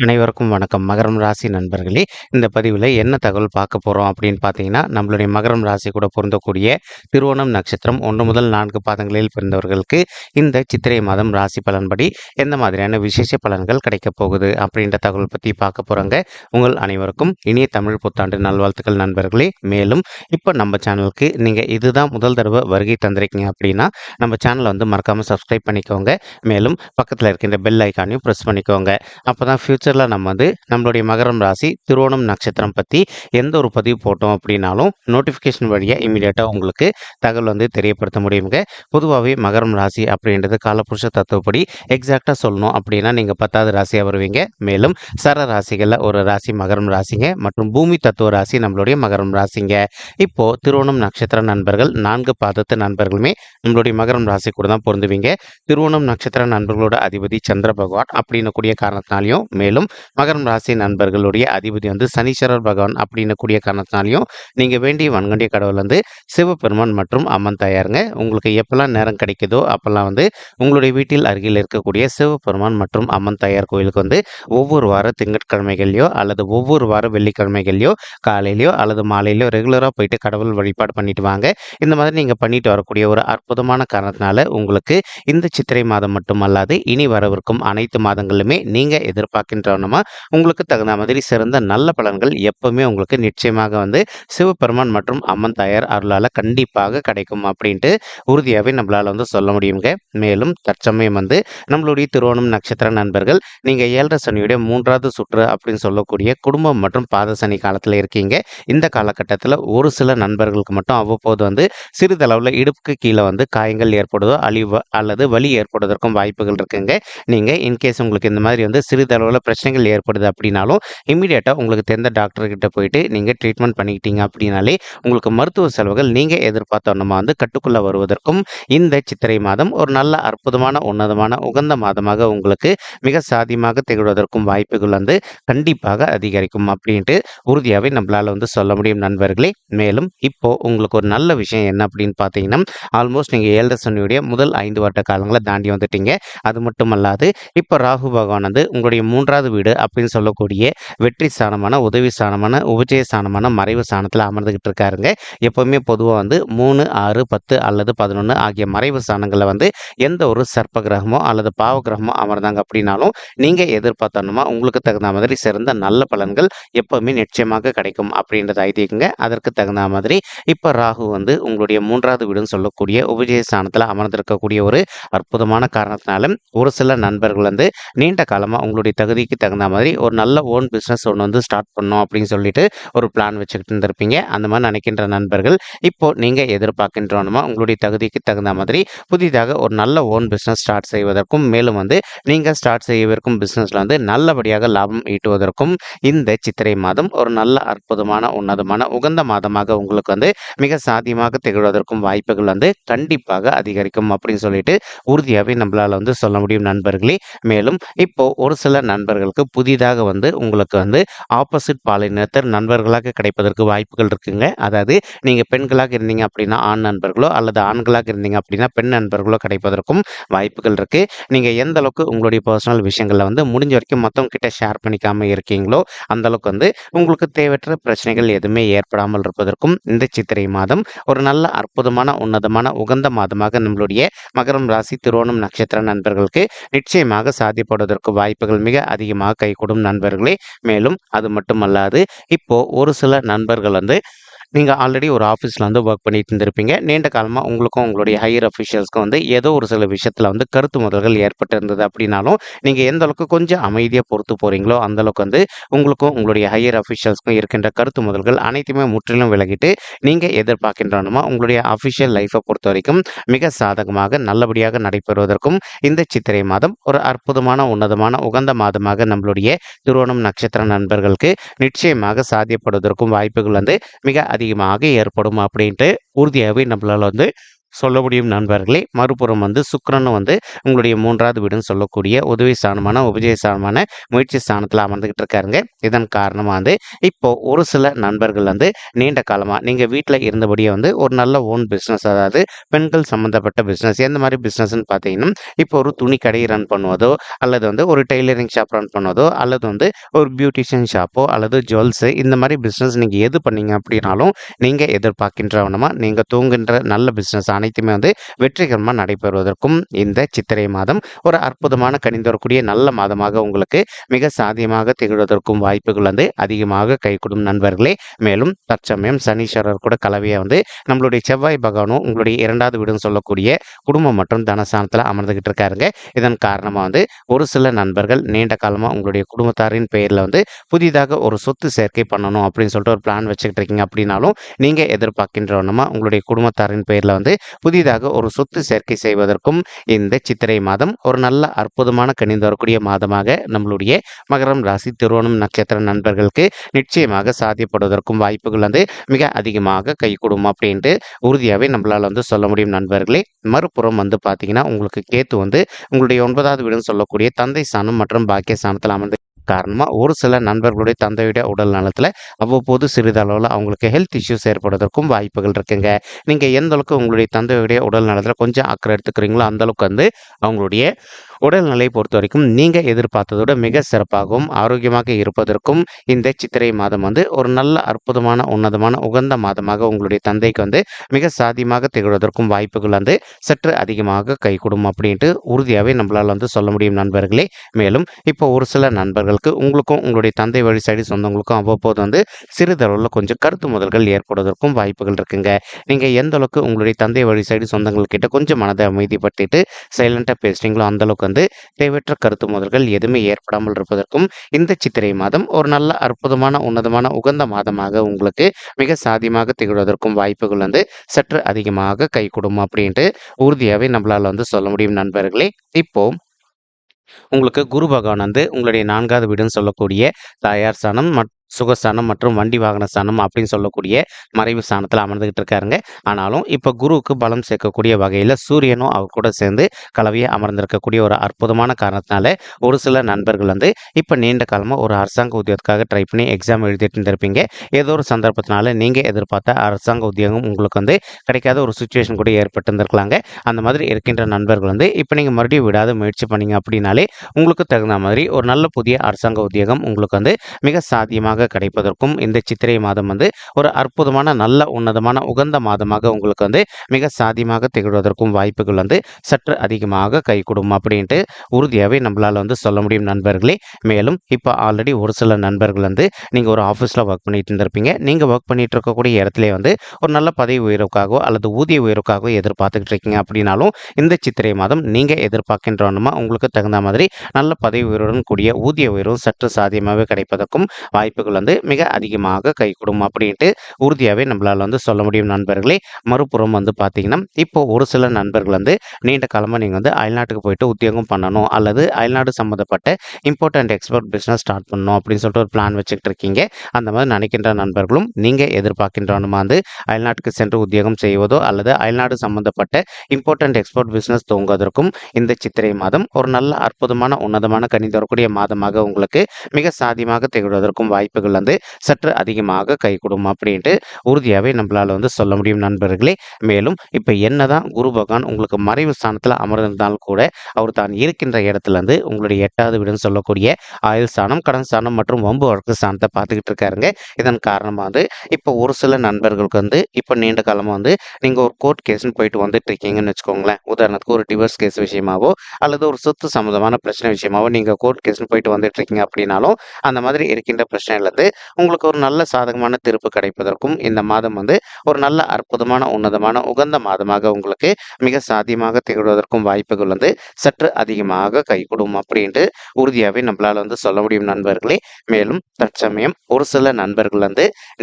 அனைவருக்கும் வணக்கம். மகரம் ராசி நண்பர்களே, இந்த பதிவில என்ன தகவல் பார்க்க போறோம் அப்படின்னு பார்த்தீங்கன்னா, நம்மளுடைய மகரம் ராசி கூட பொருந்தக்கூடிய திருவோணம் நட்சத்திரம் 1 முதல் 4 பாதங்களில் பிறந்தவர்களுக்கு இந்த சித்திரை மாதம் ராசி பலன்படி எந்த மாதிரியான விசேஷ பலன்கள் கிடைக்கப் போகுது அப்படின்ற தகவல் பத்தி பார்க்க போறோங்க. உங்கள் அனைவருக்கும் இனிய தமிழ் புத்தாண்டு நல்வாழ்த்துக்கள் நண்பர்களே. மேலும் இப்ப நம்ம சேனலுக்கு நீங்க இதுதான் முதல் தடவை வருகை தந்திருக்கீங்க அப்படின்னா, நம்ம சேனலை மறக்காம சப்ஸ்கிரைப் பண்ணிக்கோங்க. மேலும் பக்கத்துல இருக்கின்ற பெல் ஐகானையும் பிரஸ் பண்ணிக்கோங்க. அப்பதான் ஃபியூச்சர்ல நம்ம நம்மளுடைய மகரம் ராசி திருவோணம் நட்சத்திரம் பத்தி எந்த ஒரு பதிவு போட்டோம் அப்படின்னாலும் நோட்டிஃபிகேஷன் வழியா இமீடியட்டா உங்களுக்கு தகவல் தெரியப்படுத்த முடியுங்க. பொதுவாகவே மகரம் ராசி அப்படின்றது காலபுருஷ தத்துவப்படி எக்ஸாக்டா சொல்லணும் அப்படின்னா நீங்க 10வது ராசியா வருவீங்க. மேலும் சர ராசிகள்ல ஒரு ராசி மகரம் ராசிங்க மற்றும் பூமி தத்துவ ராசி நம்மளுடைய மகரம் ராசிங்க. இப்போ திருவோணம் நட்சத்திர நண்பர்கள் 4 பாதத்து நண்பர்களுமே நம்மளுடைய மகரம் ராசி கூட தான் பொருந்துவீங்க. திருவோணம் நட்சத்திர நண்பர்களோட அதிபதி சந்திர பகவான் அப்படின்னு கூடிய காரணத்தினாலையும், மேலும் மகரம் ராசி நண்பர்களுடைய அதிபதி சனீஸ்வரர் பகவான் அப்படின்னு கூடிய காரணத்தினாலையும் நீங்க வேண்டிய வன்கண்டிய கடவுள் சிவபெருமான் மற்றும் அம்மன் தாயாருங்க. உங்களுக்கு எப்பெல்லாம் நேரம் கிடைக்குதோ அப்பெல்லாம் உங்களுடைய வீட்டில் அருகில் இருக்கக்கூடிய சிவபெருமான் மற்றும் அம்மன் தாயார் கோயிலுக்கு ஒவ்வொரு வார திங்கட்கிழமைகள்லையோ அல்லது ஒவ்வொரு வார வெள்ளிக்கிழமைகள்லையோ காலையிலையோ அல்லது மாலையிலையோ ரெகுலராக போயிட்டு கடவுள் வழிபாடு பண்ணிட்டு வாங்க. இந்த மாதிரி நீங்க பண்ணிட்டு வரக்கூடிய ஒரு அற்புதமான காரணத்தினால உங்களுக்கு இந்த சித்திரை மாதம் மட்டுமல்லாது இனி வரவிருக்கும் அனைத்து மாதங்களிலுமே நீங்க எதிர்பார்க்கின்றனமா உங்களுக்கு தகுந்த மாதிரி சிறந்த நல்ல பலன்கள் எப்பவுமே உங்களுக்கு நிச்சயமாக சிவபெருமான் மற்றும் அம்மன் தாயார் அருளால கண்டிப்பாக கிடைக்கும் அப்படின்ட்டு உறுதியாகவே நம்மளால சொல்ல முடியுங்க. மேலும் தற்சமயம் நம்மளுடைய திருவோணம் நட்சத்திர நண்பர்கள் நீங்க 7.5 சனியுடைய 3வது சுற்று அப்படின்னு சொல்லக்கூடிய குடும்பம் மற்றும் பாத சனி காலத்துல இருக்கீங்க. இந்த காலகட்டத்தில் ஒரு சில நண்பர்களுக்கு மட்டும் அவ்வப்போது சிறிதளவில் இடுப்புக்கு கீழே காயங்கள் ஏற்படுதோ அழிவு அல்லது வலி ஏற்படுவதற்கும் வாய்ப்புகள் இருக்குங்க. நீங்க இன்கேஸ் உங்களுக்கு இந்த மாதிரி சிறிதளவில் பிரச்சனைகள் ஏற்படுது அப்படின்னாலும் இமீடியட்டா உங்களுக்கு தெரிந்த டாக்டர் கிட்ட போயிட்டு நீங்க ட்ரீட்மெண்ட் பண்ணிக்கிட்டீங்க அப்படின்னாலே உங்களுக்கு மருத்துவ செலவுகள் நீங்க எதிர்பார்த்தோன்னா கட்டுக்குள்ள வருவதற்கும் இந்த சித்திரை மாதம் ஒரு நல்ல அற்புதமான உன்னதமான உகந்த மாதமாக உங்களுக்கு மிக சாதியமாக திகழ்வதற்கும் வாய்ப்புகள் கண்டிப்பாக அதிகரிக்கும் அப்படின்ட்டு உறுதியாகவே நம்மளால சொல்ல முடியும் நண்பர்களே. மேலும் இப்போ உங்களுக்கு ஒரு நல்ல விஷயம் என்ன அப்படின்னு பார்த்தீங்கன்னா, ஆல்மோஸ்ட் நீங்க 7.5 சனியுடைய முதல் 5 வருட காலங்களை தாண்டி வந்துட்டீங்க. அது மட்டுமல்லாது இப்போ ராகு பகவான் உங்களுடைய 3வது வீடு அப்படின்னு சொல்லக்கூடிய வெற்றி ஸ்தானமான உதவி ஸ்தானமான உபஜய ஸ்தானமான மறைவு ஸ்தானத்தில் அமர்ந்துகிட்டு இருக்காருங்க. எப்பவுமே பொதுவாக 3, 6, 10 அல்லது 11 ஆகிய மறைவு ஸ்தானங்களில் எந்த ஒரு சர்ப்ப கிரகமோ அல்லது பாவ கிரகமோ அமர்ந்தாங்க அப்படின்னாலும் நீங்க எதிர்பார்த்தோம்னா உங்களுக்கு தகுந்த மாதிரி சிறந்த நல்ல பலன்கள் எப்பவுமே நிச்சயமாக கிடைக்கும் அப்படின்றது ஐதீகங்க. அதற்கு தகுந்த மாதிரி இப்ப ராகு உங்களுடைய 3வது வீடுன்னு சொல்லக்கூடிய உபஜய ஸ்தானத்துல அமர்ந்திருக்கக்கூடிய ஒரு அற்புதமான காரணத்தினால ஒரு சில நண்பர்கள் நீண்ட காலமா உங்களுடைய தகுதிக்கு தகுந்த மாதிரி ஒரு நல்ல ஓன் பிசினஸ் ஒன்று ஸ்டார்ட் பண்ணணும் அப்படின்னு சொல்லிட்டு ஒரு பிளான் வச்சுக்கிட்டு இருந்திருப்பீங்க. அந்த மாதிரி நினைக்கின்ற நண்பர்கள் இப்போ நீங்க எதிர்பார்க்கின்றோமா உங்களுடைய தகுதிக்கு தகுந்த மாதிரி புதிதாக ஒரு நல்ல ஓன் பிசினஸ் ஸ்டார்ட் செய்வதற்கும், மேலும் நீங்க ஸ்டார்ட் செய்யவிருக்கும் பிசினஸ்ல நல்லபடியாக லாபம் ஈட்டுவதற்கும் இந்த சித்திரை மாதம் ஒரு நல்ல அற்புதமான உன்னதமான உகந்த மாதமாக உங்களுக்கு மிக சாத்தியமாக திகழ்வதற்கும் வாய்ப்புகள் கண்டிப்பாக அதிகரிக்கும் அப்படின்னு சொல்லிட்டு உறுதியாகவே நம்மளால சொல்ல முடியும் நண்பர்களே. மேலும் இப்போ ஒரு சில நண்பர்களுக்கு புதிதாக உங்களுக்கு ஆப்போசிட் பாலினத்தர் நண்பர்களாக கிடைப்பதற்கு வாய்ப்புகள் இருக்குங்க. அதாவது நீங்க பெண்களாக இருந்தீங்க அப்படின்னா ஆண் நண்பர்களோ அல்லது ஆண்களாக இருந்தீங்க அப்படின்னா பெண் நண்பர்களோ கிடைப்பதற்கும் வாய்ப்புகள் இருக்கு. நீங்க எந்த அளவுக்கு உங்களுடைய பர்சனல் விஷயங்கள்ல முடிஞ்ச வரைக்கும் மற்றவங்க கிட்ட ஷேர் பண்ணிக்காம இருக்கீங்களோ அந்த அளவுக்கு உங்களுக்கு தேவையற்ற பிரச்சனைகள் எதுவுமே ஏற்படாமல் இருப்பதற்கும் இந்த சித்திரை மாதம் ஒரு நல்ல அற்புதமான உன்னதமான உகந்த மாதமாக நம்மளுடைய மகரம் ராசி திருவோணம் நட்சத்திர நண்பர்களுக்கு நிச்சயமாக சாத்தியப்படுவதற்கு வாய்ப்புகள் மிக அதிகமாக கைகூடும் நண்பர்களே. மேலும் அது மட்டுமல்லாது இப்போ ஒரு சில நண்பர்கள் நீங்கள் ஆல்ரெடி ஒரு ஆஃபீஸில் ஒர்க் பண்ணிட்டு இருந்திருப்பீங்க. நீண்ட காலமாக உங்களுக்கும் உங்களுடைய ஹையர் அஃபிஷியல்ஸ்க்கும் ஏதோ ஒரு சில விஷயத்தில் கருத்து மோதல்கள் ஏற்பட்டு இருந்தது அப்படின்னாலும் நீங்கள் எந்த அளவுக்கு கொஞ்சம் அமைதியாக பொறுத்து போகிறீங்களோ அந்தளவுக்கு உங்களுக்கும் உங்களுடைய ஹையர் அஃபிஷியல்ஸ்க்கும் இருக்கின்ற கருத்து மோதல்கள் அனைத்துமே முற்றிலும் விலகிட்டு நீங்கள் எதிர்பார்க்கின்றனமா உங்களுடைய அஃபிஷியல் லைஃப்பை பொறுத்த வரைக்கும் மிக சாதகமாக நல்லபடியாக நடைபெறுவதற்கும் இந்த சித்திரை மாதம் ஒரு அற்புதமான உன்னதமான உகந்த மாதமாக நம்மளுடைய திருவோணம் நட்சத்திர நண்பர்களுக்கு நிச்சயமாக சாத்தியப்படுவதற்கும் வாய்ப்புகள் மிக அதிகமாக ஏற்படும் அப்படின்ட்டு உறுதியாகவே நம்மளால சொல்ல முடியும் நண்பர்களே. மறுபுறம் சுக்கிரனும் உங்களுடைய 3வது வீடுன்னு சொல்லக்கூடிய உதவி ஸ்தானமான, உபஜய ஸ்தானமான முயற்சி ஸ்தானத்தில அமர்ந்துகிட்டு இருக்காருங்க. இதன் காரணமா இப்போ ஒரு சில நண்பர்கள் நீண்ட காலமா நீங்க வீட்ல இருந்தபடியே ஒரு நல்ல ஓன் பிசினஸ், அதாவது பெண்கள் சம்பந்தப்பட்ட பிசினஸ். எந்த மாரி பிசினஸ்ன்னு பார்த்தீங்கன்னா, இப்போ ஒரு துணி கடை ரன் பண்ணுவதோ, அல்லது ஒரு டெய்லரிங் ஷாப் ரன் பண்ணுவதோ, அல்லது ஒரு பியூட்டிஷியன் ஷாப்போ, அல்லது ஜுவல்ஸ், இந்த மாரி பிசினஸ் நீங்க எது பண்ணீங்க அப்படின்னாலும், நீங்க எதிர்பார்க்கின்ற வண்ணமா நீங்க தூங்குகின்ற நல்ல பிசினஸ் அனைத்துமே வெற்றிகரமா நடைபெறுவதற்கும் இந்த சித்திரை மாதம் ஒரு அற்புதமான கனிந்து வரக்கூடிய நல்ல மாதமாக உங்களுக்கு மிக சாத்தியமாக திகழ்வதற்கும் வாய்ப்புகள் அதிகமாக கைகூடும் நண்பர்களே. மேலும் தற்சமயம் சனீஸ்வரர் கூட கலவையா நம்மளுடைய செவ்வாய் பகவானும் உங்களுடைய 2வது வீடுன்னு சொல்லக்கூடிய குடும்பம் மற்றும் தனஸ்தானத்துல அமர்ந்துகிட்டு இருக்காருங்க. இதன் காரணமா ஒரு சில நண்பர்கள் நீண்ட காலமா உங்களுடைய குடும்பத்தாரின் பெயர்ல புதிதாக ஒரு சொத்து சேர்க்கை பண்ணணும் அப்படின்னு சொல்லிட்டு ஒரு பிளான் வச்சுக்கிட்டு இருக்கீங்க அப்படின்னாலும், நீங்க எதிர்பார்க்கின்ற வண்ணமா உங்களுடைய குடும்பத்தாரின் பெயர்ல புதிதாக ஒரு சொத்து சேர்க்கை செய்வதற்கும் இந்த சித்திரை மாதம் ஒரு நல்ல அற்புதமான கனிந்து வரக்கூடிய மாதமாக நம்மளுடைய மகரம் ராசி திருவோணம் நட்சத்திர நண்பர்களுக்கு நிச்சயமாக சாத்தியப்படுவதற்கும் வாய்ப்புகள் மிக அதிகமாக கைகூடும் அப்படின்ட்டு உறுதியாகவே நம்மளால் சொல்ல முடியும் நண்பர்களே. மறுபுறம் பார்த்தீங்கன்னா, உங்களுக்கு கேத்து உங்களுடைய 9வது வீடுன்னு சொல்லக்கூடிய தந்தை ஸ்தானம் மற்றும் பாக்கிய ஸ்தானத்தில் அமர்ந்து காரணமா ஒரு சில நண்பர்களுடைய தந்தையுடைய உடல் நலத்துல அவ்வப்போது சிறிதளவில் அவங்களுக்கு ஹெல்த் இஷ்யூஸ் ஏற்படுவதற்கும் வாய்ப்புகள் இருக்குங்க. நீங்க எந்த அளவுக்கு உங்களுடைய தந்தையுடைய உடல் நலத்துல கொஞ்சம் அக்கறை எடுத்துக்கிறீங்களோ, அந்த அளவுக்கு அவங்களுடைய உடல்நிலை பொறுத்த வரைக்கும் நீங்க எதிர்பார்த்ததை விட மிக சிறப்பாகவும் ஆரோக்கியமாக இருப்பதற்கும் இந்த சித்திரை மாதம் ஒரு நல்ல அற்புதமான உன்னதமான உகந்த மாதமாக உங்களுடைய தந்தைக்கு மிக சாத்தியமாக திகழ்வதற்கும் வாய்ப்புகள் சற்று அதிகமாக கைகூடும் அப்படின்ட்டு உறுதியாகவே நம்மளால் சொல்ல முடியும் நண்பர்களே. மேலும் இப்போ ஒரு சில நண்பர்களுக்கு உங்களுக்கும் உங்களுடைய தந்தை வழி சைடு சொந்தங்களுக்கும் அவ்வப்போது சிறிதளவில் கொஞ்சம் கருத்து முதல்கள் ஏற்படுவதற்கும் வாய்ப்புகள் இருக்குங்க. நீங்க எந்த அளவுக்கு உங்களுடைய தந்தை வழி சைடு சொந்தங்கள் கிட்ட கொஞ்சம் மனதை அமைதிப்படுத்திட்டு சைலண்டா பேசுறீங்களோ, அந்த அளவுக்கு தேவையற்ற கருத்து முதல்கள் எதுவுமே ஏற்படாமல் இருப்பதற்கும் இந்த சித்திரை மாதம் ஒரு நல்ல அற்புதமான உன்னதமான உகந்த மாதமாக உங்களுக்கு மிக சாத்தியமாக திகழ்வதற்கும் வாய்ப்புகள் சற்று அதிகமாக கைகூடும் அப்படின்ட்டு உறுதியாகவே நம்மளால சொல்ல முடியும் நண்பர்களே. இப்போ உங்களுக்கு குரு பகவான் உங்களுடைய 4வது வீடுன்னு சொல்லக்கூடிய தாயார் ஸ்தானம், சுகஸ்தானம் மற்றும் வண்டி வாகன ஸ்தானம் அப்படின்னு சொல்லக்கூடிய மறைவு ஸ்தானத்தில் அமர்ந்துகிட்டு இருக்காருங்க. ஆனாலும் இப்போ குருவுக்கு பலம் சேர்க்கக்கூடிய வகையில் சூரியனும் அவர் கூட சேர்ந்து கலவையை அமர்ந்திருக்கக்கூடிய ஒரு அற்புதமான காரணத்தினால ஒரு சில நண்பர்கள் இப்போ நீண்ட காலமாக ஒரு அரசாங்க உத்தியோகத்துக்காக ட்ரை பண்ணி எக்ஸாம் எழுதிட்டு இருந்திருப்பீங்க. ஏதோ ஒரு சந்தர்ப்பத்தினால நீங்கள் எதிர்பார்த்த அரசாங்க உத்தியோகம் உங்களுக்கு கிடைக்காத ஒரு சுச்சுவேஷன் கூட ஏற்பட்டு இருந்திருக்கலாங்க. அந்த மாதிரி இருக்கின்ற நண்பர்கள் இப்போ நீங்கள் மறுபடியும் விடாத முயற்சி பண்ணீங்க அப்படின்னாலே உங்களுக்கு தகுந்த மாதிரி ஒரு நல்ல புதிய அரசாங்க உத்தியோகம் உங்களுக்கு மிக சாத்தியமாக கிடைப்பதற்கும் இந்த சித்திரை மாதம் ஒரு அற்புதமான நல்ல உன்னதமான உகந்த மாதமாக உங்களுக்கு மிக சாத்தியமாக திகழ்வதற்கும் வாய்ப்புகள் சற்று அதிகமாக கைகூடும் அப்படின்ட்டு உறுதியாகவே நம்மளால சொல்ல முடியும் நண்பர்களே. மேலும் இப்போ ஆல்ரெடி ஒரு சில நண்பர்கள் நீங்கள் ஒரு ஆஃபீஸில் ஒர்க் பண்ணிட்டு இருந்திருப்பீங்க. நீங்கள் ஒர்க் பண்ணிட்டு இருக்கக்கூடிய இடத்துல ஒரு நல்ல பதவி உயர்வுக்காகவோ அல்லது ஊதிய உயர்வுக்காகவோ எதிர்பார்த்துக்கிட்டு இருக்கீங்க அப்படின்னாலும், இந்த சித்திரை மாதம் நீங்கள் எதிர்பார்க்கின்றவனுமா உங்களுக்கு தகுந்த மாதிரி நல்ல பதவி உயர்வுடன் கூடிய ஊதிய உயர்வும் சற்று சாத்தியமாகவே கிடைப்பதற்கும் வாய்ப்புகள் மிக அதிகமாக கைகூடும் அப்படின்ட்டு உறுதியாகவே நம்மளால சொல்ல முடியும் நண்பர்களே. மறுபுறம் பார்த்தீங்கன்னா, இப்போ ஒரு சில நண்பர்கள் நீண்ட காலமாக நீங்கள் அயல்நாட்டுக்கு போயிட்டு உத்தியோகம் பண்ணணும், அல்லது அயல்நாடு சம்மந்தப்பட்ட import and export business start பண்ணணும் அப்படின்னு சொல்லிட்டு ஒரு பிளான் வச்சுக்கிட்டு இருக்கீங்க. அந்த மாதிரி நினைக்கின்ற நண்பர்களும் நீங்கள் எதிர்பார்க்கின்றவனுமா அயல்நாட்டுக்கு சென்று உத்தியோகம் செய்வதோ அல்லது அயல்நாடு சம்பந்தப்பட்ட இம்போர்ட் அண்ட் எக்ஸ்போர்ட் பிஸ்னஸ் துவங்குவதற்கும் இந்த சித்திரை மாதம் ஒரு நல்ல அற்புதமான உன்னதமான கனிந்து வரக்கூடிய மாதமாக உங்களுக்கு மிக சாத்தியமாக திகழ்வதற்கும் வாய்ப்புகள் சற்று அதிகமாக கைகூடும் அப்படின்ட்டு உறுதியாகவே நம்மளால சொல்ல முடியும் நண்பர்களே. மேலும் இப்போ என்னதான் குரு பகவான் உங்களுக்கு மறைவு ஸ்தானத்தில் அமர்ந்திருந்தாலும் கூட அவர் தான் இருக்கின்ற இடத்துல உங்களுடைய 8வது வீடுன்னு சொல்லக்கூடிய ஆயுள் ஸ்தானம், கடன் ஸ்தானம் மற்றும் வம்பு வழக்கு ஸ்தானத்தை பார்த்துக்கிட்டு இருக்காருங்க. இதன் காரணமாக இப்போ ஒரு சில நண்பர்களுக்கு இப்போ நீண்ட காலமாக நீங்கள் ஒரு கோர்ட் கேஸ்ன்னு போயிட்டு வந்துட்டு இருக்கீங்கன்னு வச்சுக்கோங்களேன். உதாரணத்துக்கு ஒரு டிவோர்ஸ் கேஸ் விஷயமாவோ அல்லது ஒரு சொத்து சம்மந்தமான பிரச்சனை விஷயமாவோ நீங்கள் கோர்ட் கேஸ்ன்னு போயிட்டு வந்துட்டு இருக்கீங்க அப்படின்னாலும், அந்த மாதிரி இருக்கின்ற பிரச்சனையில உங்களுக்கு ஒரு நல்ல சாதகமான தீர்ப்பு கிடைப்பதற்கும் இந்த மாதம் ஒரு நல்ல அற்புதமான உன்னதமான உகந்த மாதமாக உங்களுக்கு மிக சாத்தியமாக திகழ்வதற்கும் வாய்ப்புகள் சற்று அதிகமாக கைகூடும் அப்படின்ட்டு உறுதியாகவே நம்மளால சொல்ல முடியும் நண்பர்களே. மேலும் தற்சமயம் ஒரு சில நண்பர்கள்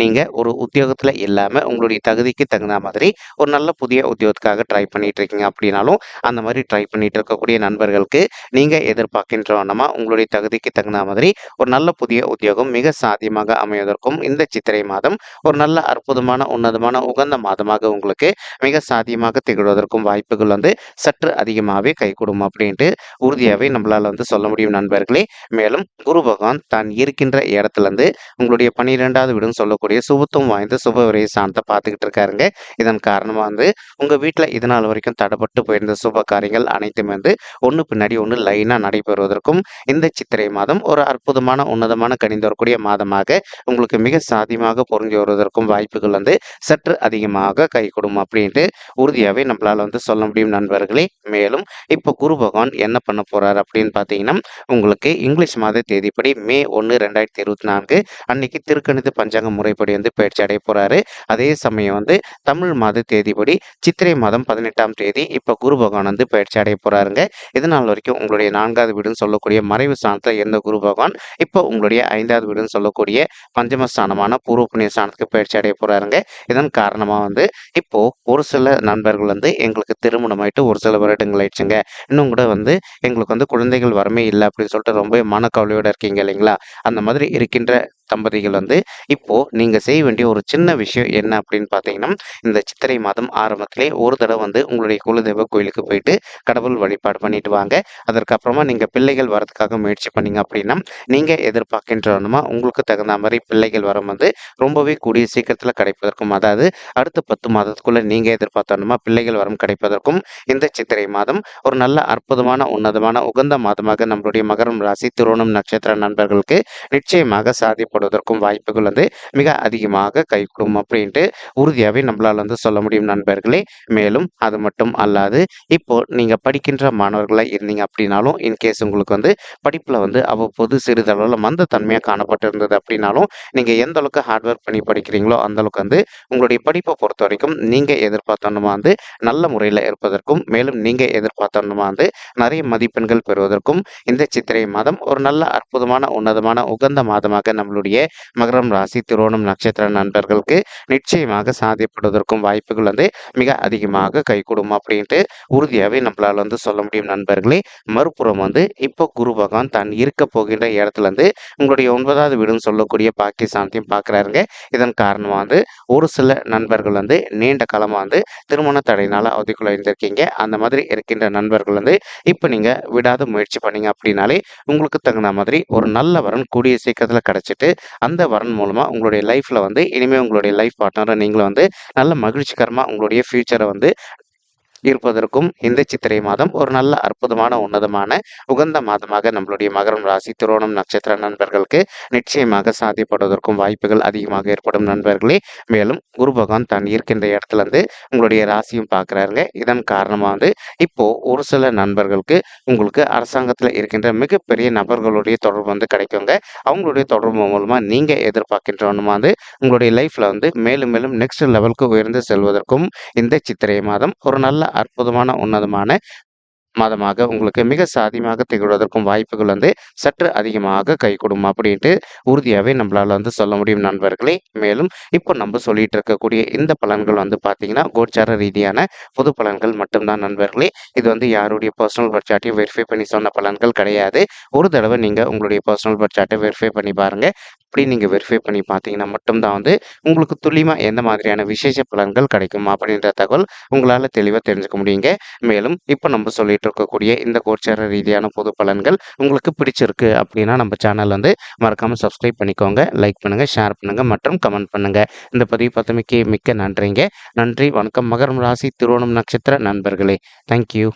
நீங்க ஒரு உத்தியோகத்துல இல்லாம உங்களுடைய தகுதிக்கு தகுந்த மாதிரி ஒரு நல்ல புதிய உத்தியோகத்துக்காக ட்ரை பண்ணிட்டு இருக்கீங்க அப்படின்னாலும், அந்த மாதிரி ட்ரை பண்ணிட்டு இருக்கக்கூடிய நண்பர்களுக்கு நீங்க எதிர்பார்க்கின்றவனமா உங்களுடைய தகுதிக்கு தகுந்த மாதிரி ஒரு நல்ல புதிய உத்தியோகம் மிக சாத்தியமாக அமைவதற்கும் இந்த சித்திரை மாதம் ஒரு நல்ல அற்புதமான உன்னதமான உகந்த மாதமாக உங்களுக்கு மிக சாத்தியமாக திகழ்வதற்கும் வாய்ப்புகள் வந்து சற்று அதிகமாகவே கைகூடும் அப்படின்ட்டு உறுதியாகவே நம்மளால வந்து சொல்ல முடியும் நண்பர்களே. மேலும் குரு பகவான் தான் இருக்கின்ற இடத்துல இருந்து உங்களுடைய 12வது வீடுன்னு சொல்லக்கூடிய சுபத்துவம் வாய்ந்த சுப விரைய ஸ்தானத்தை பார்த்துக்கிட்டு இருக்காருங்க. இதன் காரணமா வந்து உங்க வீட்டில் இது நாள் வரைக்கும் தடைப்பட்டு போயிருந்த சுப காரியங்கள் அனைத்துமே வந்து ஒன்று பின்னாடி ஒன்று லைனாக நடைபெறுவதற்கும் இந்த சித்திரை மாதம் ஒரு அற்புதமான உன்னதமான கணிந்து வரக்கூடிய மாதமாக உங்களுக்கு மிக சாத்தியமாக பொருந்தி வருவதற்கும் வாய்ப்புகள் வந்து சற்று அதிகமாக கைகூடும் அப்படின்ட்டு உறுதியாகவே நம்மளால வந்து சொல்ல முடியும் நண்பர்களே. மேலும் இப்போ குரு பகவான் என்ன பண்ண போறார் அப்படின்னு பார்த்தீங்கன்னா உங்களுக்கு இங்கிலீஷ் மாத தேதிப்படி மே 1, 2024 அன்னைக்கு திருக்கணித பஞ்சாங்க முறைப்படி வந்து பயிற்சி அடைய போறாரு. அதே சமயம் வந்து தமிழ் மாத தேதிப்படி சித்திரை மாதம் 18ஆம் தேதி இப்போ குரு பகவான் வந்து பயிற்சி அடைய போறாருங்க. இதனால் வரைக்கும் உங்களுடைய 4வது வீடுன்னு சொல்லக்கூடிய மறைவு ஸ்தானத்தில் இருந்த குரு பகவான் இப்போ உங்களுடைய 5வது வீடுன்னு சொல்லக்கூடிய பஞ்சமஸ்தானமான பூர்வ புண்ணிய ஸ்தானத்துக்கு பயிற்சி அடைய போறாருங்க. இதன் காரணமாக வந்து இப்போ ஒரு சில நண்பர்கள் வந்து எங்களுக்கு திருமணம் ஆயிட்டு ஒரு சில வருடங்கள் ஆயிடுச்சுங்க, இன்னும் கூட வந்து எங்களுக்கு வந்து குழந்தைகள் வரமே இல்லை அப்படின்னு சொல்லிட்டு ரொம்ப மனக்கவலையோட இருக்கீங்க இல்லைங்களா? அந்த மாதிரி இருக்கின்ற தம்பதிகள் வந்து இப்போ நீங்க செய்ய வேண்டிய ஒரு சின்ன விஷயம் என்ன அப்படின்னு பார்த்தீங்கன்னா, இந்த சித்திரை மாதம் ஆரம்பத்திலே ஒரு தடவை வந்து உங்களுடைய குலதெய்வ கோயிலுக்கு போயிட்டு கடவுள் வழிபாடு பண்ணிட்டு வாங்க. அதற்கப்புறமா நீங்க பிள்ளைகள் வரதுக்காக முயற்சி பண்ணீங்க அப்படின்னா நீங்க எதிர்பார்க்கின்றமா உங்களுக்கு தகுந்த மாதிரி பிள்ளைகள் வரம் வந்து ரொம்பவே கூடிய சீக்கிரத்தில் கிடைப்பதற்கும், அதாவது அடுத்த 10 மாதத்துக்குள்ள நீங்க எதிர்பார்த்தோமா பிள்ளைகள் வரம் கிடைப்பதற்கும் இந்த சித்திரை மாதம் ஒரு நல்ல அற்புதமான உன்னதமான உகந்த மாதமாக நம்மளுடைய மகரம் ராசி திருவோணம் நட்சத்திர நண்பர்களுக்கு நிச்சயமாக சாதிப்படுவதற்கும் வாய்ப்புகள் வந்து மிக அதிகமாக கைகூடும் அப்படின்ட்டு உறுதியாகவே நம்மளால் வந்து சொல்ல முடியும் நண்பர்களே. மேலும் அது மட்டும் அல்லாது இப்போ நீங்க படிக்கின்ற மாணவர்களாக இருந்தீங்க அப்படின்னாலும் இன்கேஸ் உங்களுக்கு வந்து படிப்புல வந்து அவ்வப்போது சிறிதளவில் மந்த தன்மையாக காணப்பட்டு இருந்தது அப்படின்னாலும் நீங்க எந்த அளவுக்கு ஹார்ட் ஒர்க் பண்ணி படிக்கிறீங்களோ அந்த அளவுக்கு வந்து உங்களுடைய படிப்பை பொறுத்த வரைக்கும் நீங்க எதிர்பார்த்தோன்னுமா வந்து நல்ல முறையில் இருப்பதற்கும், மேலும் நீங்க எதிர்பார்த்தோன்னுமா வந்து நிறைய மதிப்பெண்கள் பெறுவதற்கும் இந்த சித்திரை மாதம் ஒரு நல்ல அற்புதமான உன்னதமான உகந்த மாதமாக நம்மளுடைய மகரம் ராசி திருவோணம் நட்சத்திர நண்பர்களுக்கு நிச்சயமாக சாதிப்படுவதற்கும் வாய்ப்புகள் வந்து மிக அதிகமாக கைகூடும் அப்படின்ட்டு உறுதியாகவே நம்மளால் வந்து சொல்ல முடியும் நண்பர்களே. மறுபுறம் வந்து இப்போ குரு பகவான் தான் இருக்க போகின்ற இடத்துல இருந்து உங்களுடைய 9வது வீடுன்னு சொல்லக்கூடிய பாக்கியஸ்தானத்தையும் பார்க்குறாருங்க. இதன் காரணமாக வந்து ஒரு சில நண்பர்கள் வந்து நீண்ட காலமாக வந்து திருமண தடையினால அவதிக்குள்ள இருந்திருக்கீங்க. அந்த மாதிரி இருக்கின்ற நண்பர்கள் வந்து இப்போ நீங்க விடாத முயற்சி பண்ணீங்க அப்படின்னாலே உங்களுக்கு தகுந்த மாதிரி ஒரு நல்ல வரன் கூடிய சீக்கிரத்தில் கிடைச்சிட்டு அந்த வரன் மூலமா உங்களுடைய லைஃப்ல வந்து இனிமேல் உங்களுடைய லைஃப் பார்ட்னரை நீங்களும் வந்து நல்ல மகிழ்ச்சிகரமா உங்களுடைய ஃபியூச்சரை வந்து இருப்பதற்கும் இந்த சித்திரை மாதம் ஒரு நல்ல அற்புதமான உன்னதமான உகந்த மாதமாக நம்மளுடைய மகரம் ராசி திருவோணம் நட்சத்திர நண்பர்களுக்கு நிச்சயமாக சாத்தியப்படுவதற்கும் வாய்ப்புகள் அதிகமாக ஏற்படும் நண்பர்களே. மேலும் குரு பகவான் தான் இருக்கின்ற இடத்துல இருந்து உங்களுடைய ராசியும் பார்க்குறாருங்க. இதன் காரணமாக வந்து இப்போ ஒரு சில நண்பர்களுக்கு உங்களுக்கு அரசாங்கத்தில் இருக்கின்ற மிகப்பெரிய நபர்களுடைய தொடர்பு வந்து கிடைக்குங்க. அவங்களுடைய தொடர்பு மூலமாக நீங்கள் எதிர்பார்க்கின்றவனுமா வந்து உங்களுடைய லைஃப்பில் வந்து மேலும் மேலும் நெக்ஸ்ட் லெவலுக்கு உயர்ந்து செல்வதற்கும் இந்த சித்திரை மாதம் ஒரு நல்ல அற்புதமான உன்னதமான மாதமாக உங்களுக்கு மிக சாதியமாக திகழ்வதற்கும் வாய்ப்புகள் வந்து சற்று அதிகமாக கைகூடும் அப்படின்ட்டு உறுதியாகவே நம்மளால வந்து சொல்ல முடியும் நண்பர்களே. மேலும் இப்போ நம்ம சொல்லிட்டு இருக்கக்கூடிய இந்த பலன்கள் வந்து பார்த்தீங்கன்னா கோச்சார ரீதியான பொது பலன்கள் மட்டும்தான் நண்பர்களே. இது வந்து யாருடைய பர்சனல் பட்ஜெட்டையும் வெரிஃபை பண்ணி சொன்ன பலன்கள் கிடையாது. ஒரு தடவை நீங்கள் உங்களுடைய பர்சனல் பட்ஜெட்டை வெரிஃபை பண்ணி பாருங்கள். அப்படி நீங்கள் வெரிஃபை பண்ணி பார்த்தீங்கன்னா மட்டும்தான் வந்து உங்களுக்கு துல்லியமாக எந்த மாதிரியான விசேஷ பலன்கள் கிடைக்கும் அப்படின்ற தகவல் உங்களால் தெளிவாக தெரிஞ்சுக்க முடியுங்க. மேலும் இப்போ நம்ம சொல்லிட்டு இருக்கக்கூடிய இந்த கோச்சார ரீதியான பொது பலன்கள் உங்களுக்கு பிடிச்சிருக்கு அப்படின்னா நம்ம சேனல் வந்து மறக்காமல் சப்ஸ்கிரைப் பண்ணிக்கோங்க, லைக் பண்ணுங்கள், ஷேர் பண்ணுங்கள் மற்றும் கமெண்ட் பண்ணுங்கள். இந்த பதிவு பார்த்தமைக்கு மிக்க நன்றிங்க. நன்றி, வணக்கம். மகரம் ராசி திருவோணம் நட்சத்திர நண்பர்களே, தேங்க்யூ.